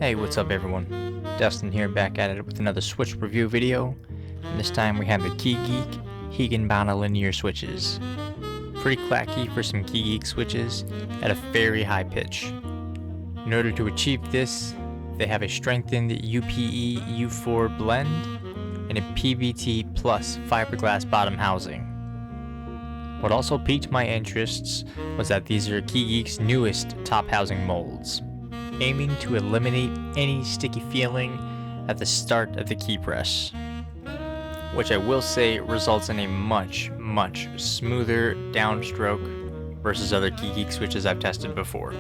Hey, what's up everyone? Dustin here, back at it with another Switch review video, and this time we have the Keygeek Higanbana linear switches. Pretty clacky for some Keygeek switches at a very high pitch. In order to achieve this, they have a strengthened UPE U4 blend and a PBT plus fiberglass bottom housing. What also piqued my interests was that these are Keygeek's newest top housing molds, aiming to eliminate any sticky feeling at the start of the key press, which I will say results in a much smoother downstroke versus other Keygeek switches I've tested before.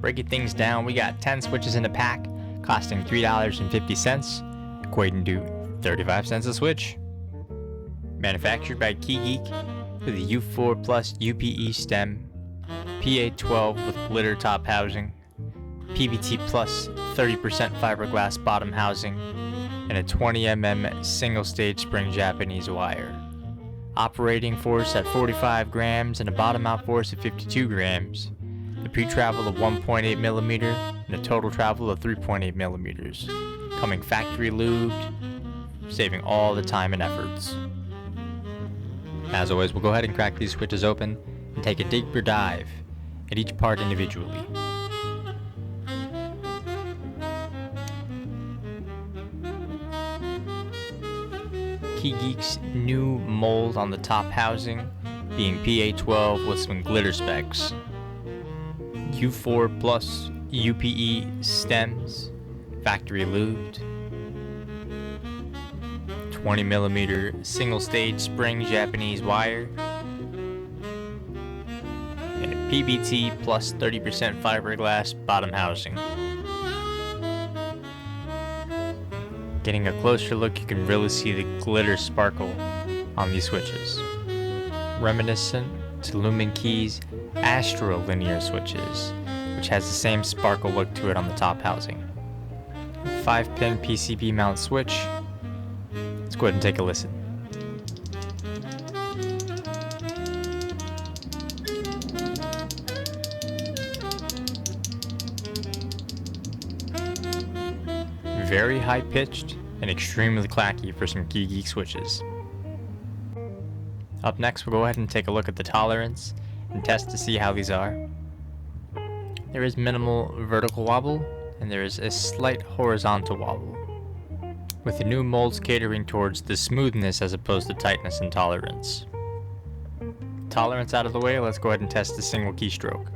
Breaking things down, we got 10 switches in a pack, costing $3.50, equating to 35 cents a switch. Manufactured by Keygeek with a U4 plus UPE stem, PA12 with glitter top housing, PBT plus 30% fiberglass bottom housing, and a 20mm single stage spring Japanese wire. Operating force at 45 grams and a bottom out force of 52 grams. The pre-travel of 1.8mm and a total travel of 3.8mm. Coming factory lubed, saving all the time and efforts. As always, we'll go ahead and crack these switches open and take a deeper dive at each part individually. Keygeek's new mold on the top housing being PA12 with some glitter specs. U4 plus UPE stems, factory lubed. 20mm single stage spring Japanese wire. And a PBT plus 30% fiberglass bottom housing. Getting a closer look, you can really see the glitter sparkle on these switches. Reminiscent to unikeys Astro linear switches, which has the same sparkle look to it on the top housing. 5-pin PCB mount switch. Let's go ahead and take a listen. Very high pitched and extremely clacky for some Keygeek switches. Up next, we'll go ahead and take a look at the tolerance and test to see how these are. There is minimal vertical wobble and there is a slight horizontal wobble, with the new molds catering towards the smoothness as opposed to tightness and tolerance. Tolerance out of the way, let's go ahead and test the single keystroke.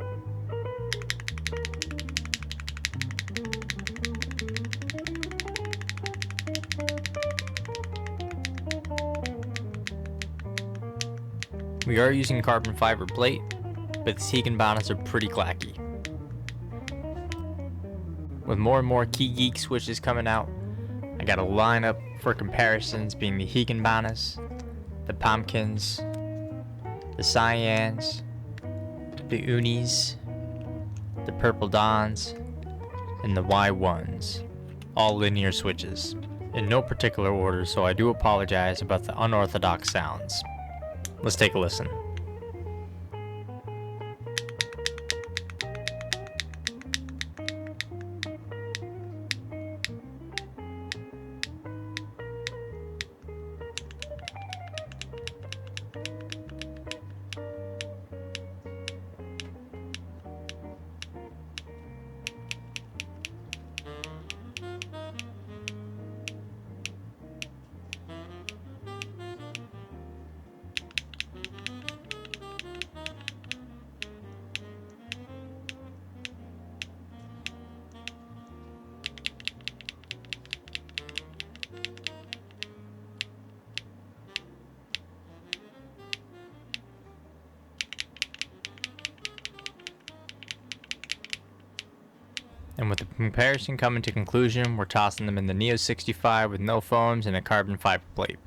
We are using carbon fiber plate, but these Higanbanas are pretty clacky. With more and more Keygeek switches coming out, I got a lineup for comparisons being the Higanbanas, the Pumpkins, the Cyans, the Unis, the Purple Dawns, and the Y1s, all linear switches. In no particular order, so I do apologize about the unorthodox sounds. Let's take a listen. And with the comparison coming to conclusion, we're tossing them in the Neo 65 with no foams and a carbon fiber plate.